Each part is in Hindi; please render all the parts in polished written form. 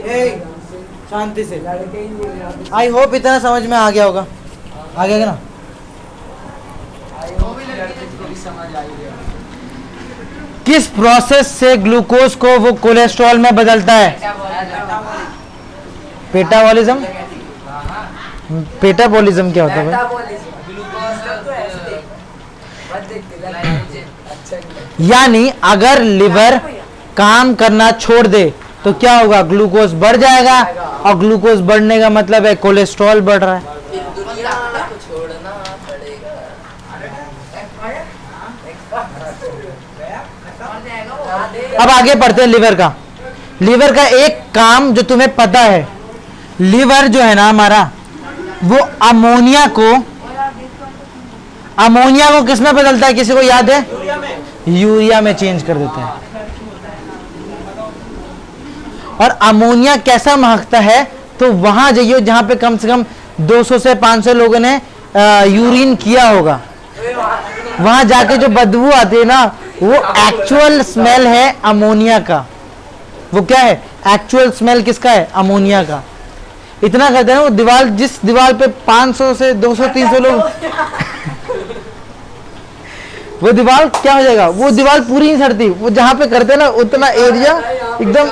शांति से। आई होप इतना समझ में आ गया होगा। आ गया ना? किस प्रोसेस से ग्लूकोज को वो कोलेस्ट्रॉल में बदलता है? पेटाबॉलिज्म। पेटाबॉलिज्म क्या होता है भाई? यानी अगर लिवर काम करना छोड़ दे तो क्या होगा? ग्लूकोज बढ़ जाएगा, और ग्लूकोज बढ़ने का मतलब है कोलेस्ट्रॉल बढ़ रहा है। अब आगे बढ़ते हैं लिवर का। लिवर का एक काम जो तुम्हें पता है, लिवर जो है ना हमारा, वो अमोनिया को किस में बदलता है? किसी को याद है? यूरिया में चेंज कर देता है। और अमोनिया कैसा महकता है? तो वहां जाइए जहां पे कम से कम 200 से 500 लोगों ने यूरिन किया होगा। वहां जाके जो बदबू आती है ना, वो एक्चुअल स्मेल है अमोनिया का। वो क्या है? एक्चुअल स्मेल किसका है? अमोनिया का। इतना कहते हैं वो दीवार, जिस दीवार पे 500 से 200 300 लोग वो दीवार क्या हो जाएगा? वो दीवार पूरी नहीं सड़ती। वो जहां पे करते हैं ना उतना एरिया एकदम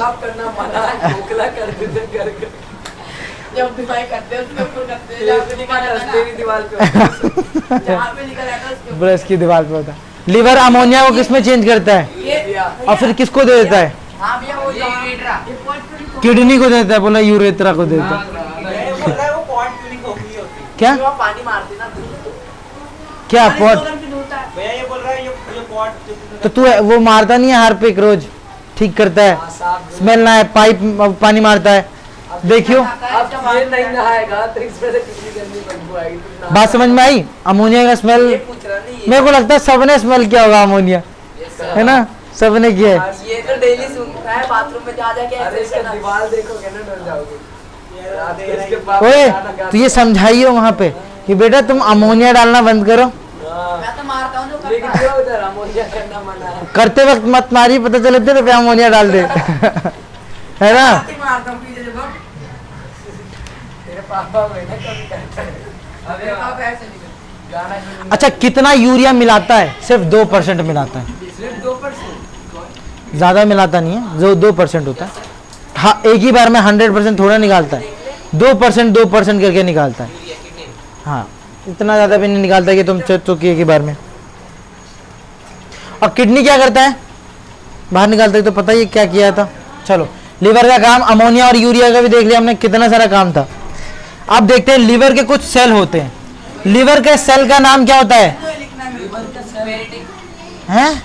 ब्रश की दीवार पे होता है। लिवर अमोनिया को किसमें चेंज करता है? और फिर किसको दे देता है? किडनी को देता है। बोला यूरेथ्रा को देता है। क्या क्या पॉट? तो तू वो मारता नहीं है हार्पिक? रोज ठीक करता है, स्मेल ना है, पाइप पानी मारता है। देखियो बात समझ में आई? अमोनिया का स्मेल मेरे को लगता है सबने स्मेल किया होगा अमोनिया, है ना? सबने किया है। ये तो डेली सुनता है, बाथरूम में जा जाके ऐसे दीवार देखोगे ना डर जाओगे। ओए तो ये समझाइए वहाँ पे कि बेटा तुम अमोनिया डालना बंद करो। मैं तो मारता हूँ, उधर अमोनिया करना मना है। करते वक्त मत मारी, पता चले तो अमोनिया डाल दे है ना? अच्छा, कितना यूरिया मिलाता है? सिर्फ 2% मिलाता है। ज्यादा मिलाता नहीं है, जो 2% होता है। हाँ, एक ही बार में 100% थोड़ा निकालता है। 2% करके निकालता है। हाँ, इतना ज्यादा भी नहीं निकालता कि तुम चुकी एक ही बार में। और किडनी क्या करता है? बाहर निकालता है। तो पता ही क्या किया था। चलो, लिवर का काम अमोनिया और यूरिया का भी देख लिया हमने, कितना सारा काम था। अब देखते हैं लिवर के कुछ सेल होते हैं। लिवर के सेल का नाम क्या होता है? हैं?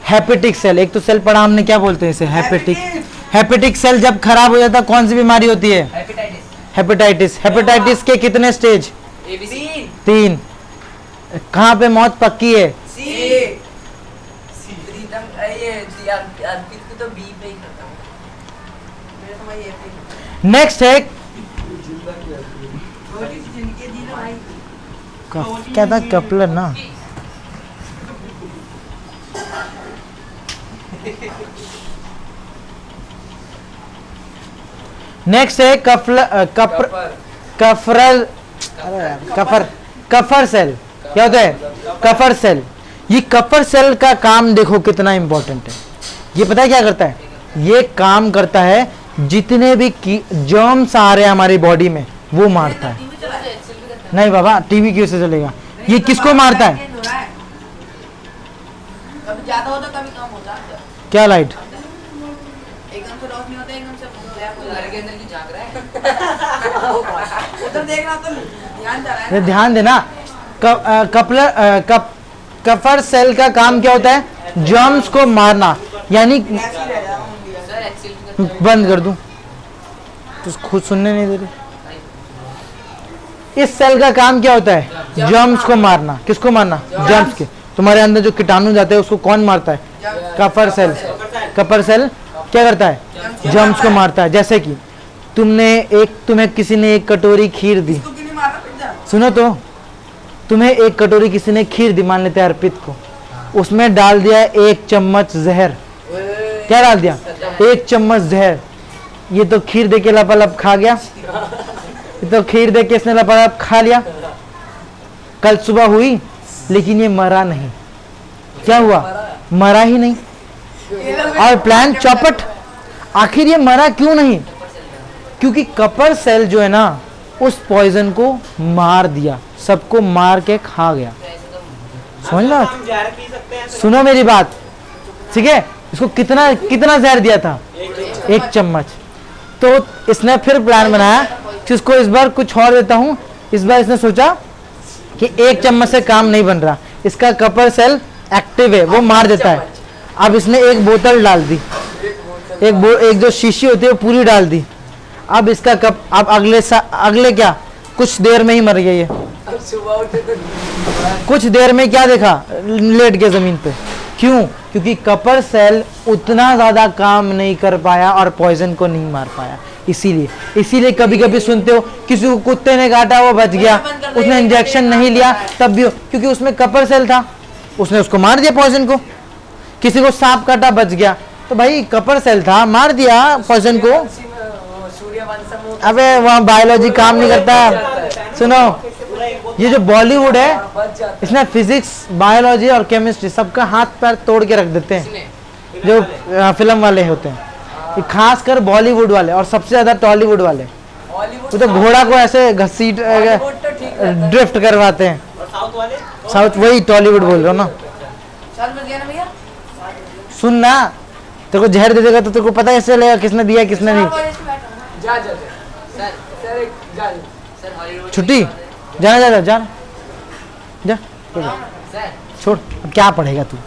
Hepatic cell. एक तो सेल पढ़ा हमने, क्या बोलते हैं इसे? हेपेटिक सेल जब खराब हो जाता है कौन सी बीमारी होती है? हेपेटाइटिस। हेपेटाइटिस के कितने स्टेज? 3। कहाँ पे मौत पक्की है? नेक्स्ट है क्या था? कपलर ना। नेक्स्ट है कफर सेल। क्या होता है? कफर सेल। ये कफर सेल का काम देखो कितना इंपॉर्टेंट है। ये पता है क्या करता है? ये काम करता है जितने भी जर्म्स आ रहे हैं हमारी बॉडी में वो मारता है। नहीं बाबा, टीवी क्यों से चलेगा? ये किसको मारता है? कभी ज्यादा होता कभी कम होता। क्या लाइट? एकदम से रोशनी होता है, एकदम से ब्लैक हो जाता है। घर के अंदर की झांक रहा है। उधर देख रहा तो ध्यान जा रहा है। ध्यान देना। कफर सेल का काम क्या होता है? जर्म्स को मारना। यानी बंद कर दूं तो खुद सुनने नहीं दे रहे। इस सेल का काम क्या होता है? जर्म्स को मारना। किसको मारना? जर्म्स के। तुम्हारे अंदर जो कीटाणु जाते हैं उसको कौन मारता है? कफर सेल। कफर सेल क्या करता है? जर्म्स को मारता है। जैसे कि तुम्हें किसी ने एक कटोरी खीर दी। सुनो तो, तुम्हें एक कटोरी किसी ने खीर दी, मान लेते हैं अर्पित को। उसमें डाल दिया 1 चम्मच जहर। क्या डाल दिया? 1 चम्मच जहर, ये तो खीर दे के लपालप खा गया, ये तो खीर दे के इसने लपालप खा लिया। कल सुबह हुई लेकिन ये मरा नहीं। क्या हुआ? मरा ही नहीं। और प्लान चौपट। आखिर ये मरा क्यों नहीं? क्योंकि कपर सेल जो है ना उस पॉइजन को मार दिया, सबको मार के खा गया। समझ लो, सुनो मेरी बात, ठीक है? इसको कितना कितना जहर दिया था? 1 चम्मच। तो इसने फिर प्लान बनाया कि इसको इस बार कुछ और देता हूं। इस बार इसने सोचा कि 1 चम्मच से काम नहीं बन रहा, इसका कपर सेल एक्टिव है, वो मार देता है। अब इसने एक बोतल डाल दी, एक जो शीशी होती है वो पूरी डाल दी। अब इसका कप, अब अगले क्या, कुछ देर में ही मर गया ये। कुछ देर में क्या देखा? लेट गया जमीन पे। क्यों? क्योंकि कपर सेल उतना ज्यादा काम नहीं कर पाया और पॉइजन को नहीं मार पाया। इसीलिए कभी कभी सुनते हो किसी को कुत्ते ने काटा वो बच गया, उसने इंजेक्शन नहीं लिया तब भी, क्योंकि उसमें कपर सेल था, उसने उसको मार दिया पॉइजन को। किसी को सांप काटा बच गया, तो भाई कपर सेल था, मार दिया पॉइजन को। अबे वहाँ बायोलॉजी काम नहीं करता। सुनो, ये जो बॉलीवुड है इसने फिजिक्स, बायोलॉजी और केमिस्ट्री सबका हाथ पैर तोड़ के रख देते हैं जो फिल्म वाले होते हैं, खासकर बॉलीवुड वाले और सबसे ज्यादा टॉलीवुड वाले। वो तो घोड़ा को ऐसे घसीट ड्रिफ्ट करवाते हैं। साउथ, वही टॉलीवुड बोल रहा हूँ ना। सुन ना, तेरे को जहर दे देगा तो तेरे को पता कैसे चलेगा किसने दिया किसने नहीं? छुट्टी, जाना जा छोड़। अब क्या पढ़ेगा तू,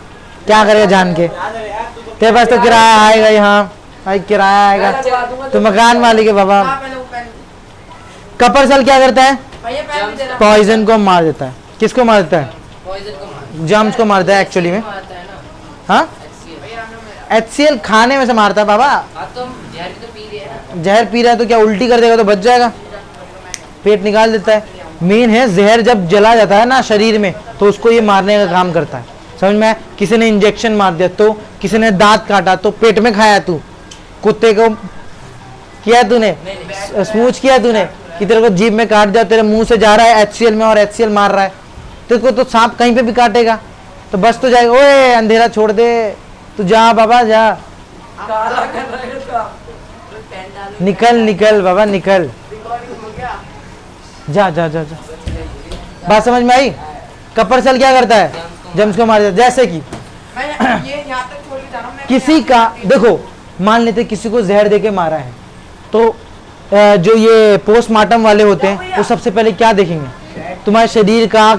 क्या करेगा जान के? तेरे पास तो किराया आएगा यहाँ, भाई किराया आएगा तो मकान मालिक है बाबा। कपर सेल क्या करता है? पॉइजन को मार देता है। किसको मार देता है? जर्म्स को मारता है एक्चुअली में। हाँ, HCl खाने में से मारता है बाबा। जहर पी रहा है तो क्या उल्टी कर देगा तो बच जाएगा? पेट निकाल देता है। मेन है जहर जब जला जाता है ना शरीर में तो उसको ये मारने का काम करता है। समझ में? किसी ने इंजेक्शन मार दिया तो, किसी ने दांत काटा तो पेट में खाया, तू कुत्ते को किया, तूने स्मूच किया, तूने कि तेरे को जीभ में काट दिया, तेरे मुंह से जा रहा है HCl में और HCl मार रहा है, तेरे को तो सांप कहीं पे भी काटेगा तो बस तो जाएगा। ओए अंधेरा छोड़ दे, तू जा बाबा जा, निकल निकल बाबा निकल, जा जा जा जा। बात समझ में आई? कपर सेल क्या करता है? जर्म्स को मार देता है। जैसे कि किसी का, देखो मान लेते किसी को जहर देके मारा है तो जो ये पोस्टमार्टम वाले होते हैं वो सबसे पहले क्या देखेंगे? तुम्हारे शरीर का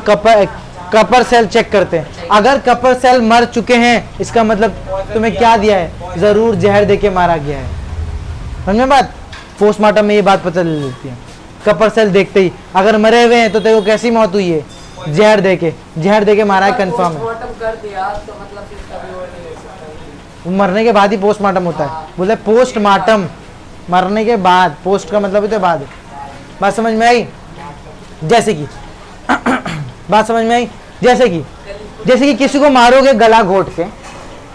कपर सेल चेक करते हैं। अगर कपर सेल मर चुके हैं इसका मतलब तुम्हें क्या दिया है? जरूर जहर देके मारा गया है। समझ में बात? पोस्टमार्टम में ये बात पता चल जाती है कपर सेल देखते ही। अगर मरे हुए हैं तो तेरे को कैसी मौत हुई है? जहर देके मारा है, कंफर्म है। मरने के बाद ही पोस्टमार्टम होता है। बोले पोस्टमार्टम, मरने के बाद, पोस्ट का मतलब तो बाद। बात समझ में आई? जैसे कि बात समझ में आई? जैसे कि किसी को मारोगे गला घोट के,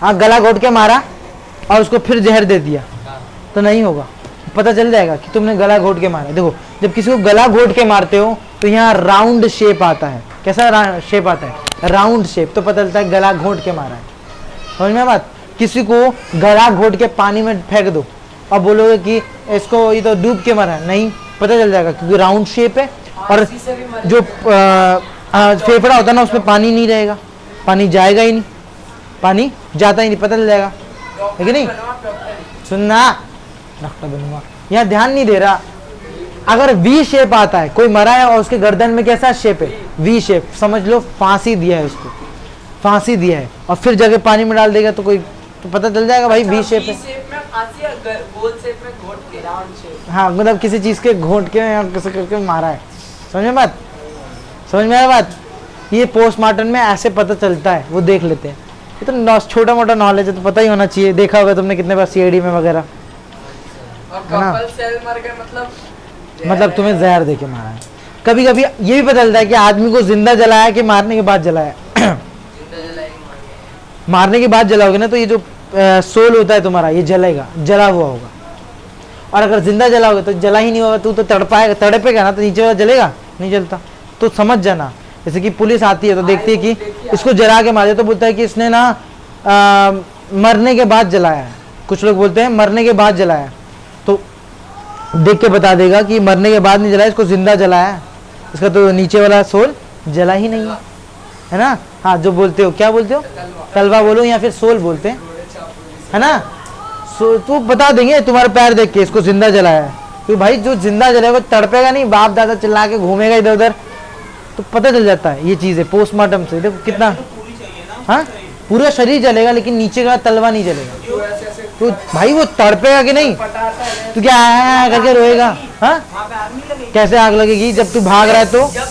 हाँ गला घोट के मारा और उसको फिर जहर दे दिया तो नहीं होगा, पता चल जाएगा कि तुमने गला घोट के मारा। देखो जब किसी को गला घोट के मारते हो तो यहाँ राउंड शेप आता है। कैसा शेप आता है? राउंड शेप, तो पता चलता है गला घोट के मारा है। समझ में बात? किसी को गला घोट के पानी में फेंक दो और बोलोगे कि इसको ये तो डूब के मरा है, नहीं, पता चल जाएगा क्योंकि राउंड शेप है और जो फेफड़ा होता है ना उसमें पानी नहीं रहेगा, पानी जाएगा ही नहीं, पानी जाता ही नहीं, पता चल जाएगा है कि नहीं? सुनना, डॉक्टर बनूंगा, यहाँ ध्यान नहीं दे रहा। अगर वी शेप आता है, कोई मरा है और उसके गर्दन में कैसा शेप है? वी शेप, समझ लो फांसी दिया है उसको, फांसी दिया है और फिर जगह पानी में डाल देगा तो कोई तो पता चल जाएगा भाई वी शेप है। हाँ मतलब किसी चीज के घोट के या किसी करके मारा है। समझ में बात? समझ में आया बात? ये पोस्टमार्टम में ऐसे पता चलता है, वो देख लेते हैं। ये तो छोटा मोटा नॉलेज है तो पता ही होना चाहिए। देखा होगा तुमने कितने बार CID में वगैरह, है ना? मतलब तुम्हें जहर देके मारा है। कभी कभी ये भी पता चलता है कि आदमी को जिंदा जलाया कि मारने के बाद जलाया। मारने के बाद जलाओगे ना तो ये जो सोल होता है तुम्हारा ये जलेगा, जला हुआ होगा। और अगर जिंदा जला होगा तो जला ही नहीं होगा, तू तो तड़पेगा ना, तो नीचे वाला जलेगा नहीं, जलता। तो समझ जाना, जैसे कि पुलिस आती है तो देखती है कि इसको जला के मारे, तो बोलता है कि इसने ना मरने के बाद जलाया है। कुछ लोग बोलते हैं मरने के बाद जलाया, तो देख के बता देगा कि मरने के बाद नहीं जलाया, इसको जिंदा जलाया है, इसका तो नीचे वाला सोल जला ही नहीं है ना। हाँ, जो बोलते हो, क्या बोलते हो, तलवा बोलो या फिर सोल बोलते हैं, है ना। तो बता देंगे तुम्हारे पैर देख के इसको जिंदा जलाया है, क्योंकि भाई जो जिंदा जलाएगा वो तड़पेगा नहीं, बाप दादा चिल्ला के घूमेगा इधर उधर, तो पता चल जाता है ये चीज़ है पोस्टमार्टम से। देखो कितना, हाँ पूरा शरीर जलेगा लेकिन नीचे का तलवा नहीं जलेगा, तो भाई वो तड़पेगा कि नहीं, तो क्या करके रोएगा, हाँ वहाँ पे आर्मी लगेगी। कैसे आग लगेगी जब तू भाग रहा है तो। जब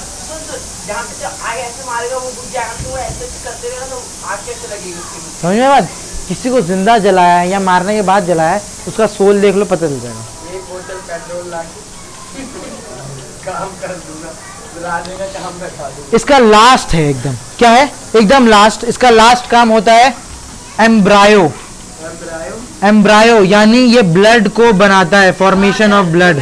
जहाँ पे आग ऐसे मारेगा वो बुझ जाएगा, तो वो ऐसे करते रहेगा तो आग कैसे लगेगी उसकी। समझ में बात, किसी को जिंदा जलाया है या मारने के बाद जलाया है, उसका सोल देख लो, पता चल जाएगा। एक बोतल पेट्रोल ला के काम कर दूंगा, राजे का काम बैठा दूंगा। इसका लास्ट है एकदम, क्या है, एकदम लास्ट, इसका लास्ट काम होता है एम्ब्रायो। एम्ब्रायो यानी ये ब्लड को बनाता है, formation of blood,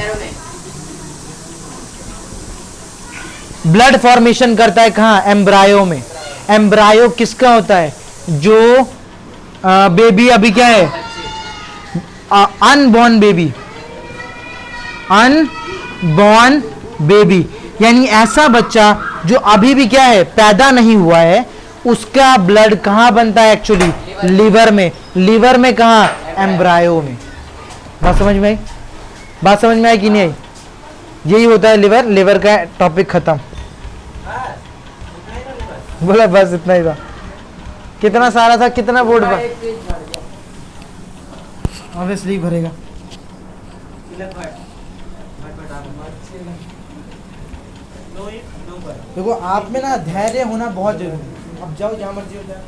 blood formation करता है कहाँ, एम्ब्रायो में। एम्ब्रायो किसका होता है, जो बेबी अभी क्या है, अनबॉर्न बेबी, अनबॉर्न बेबी यानी ऐसा बच्चा जो अभी भी क्या है, पैदा नहीं हुआ है, उसका ब्लड कहाँ बनता है एक्चुअली, लीवर में। लीवर में कहाँ, एम्ब्रायो में। बात समझ में आई, बात समझ में आई कि नहीं आई, यही होता है लिवर। लिवर का टॉपिक खत्म, बोला बस इतना ही था। कितना सारा था, कितना बोर्ड पर, ऑब्वियसली भरेगा। देखो आप में ना धैर्य होना बहुत जरूरी है। अब जाओ जहाँ मर्जी हो जाओ।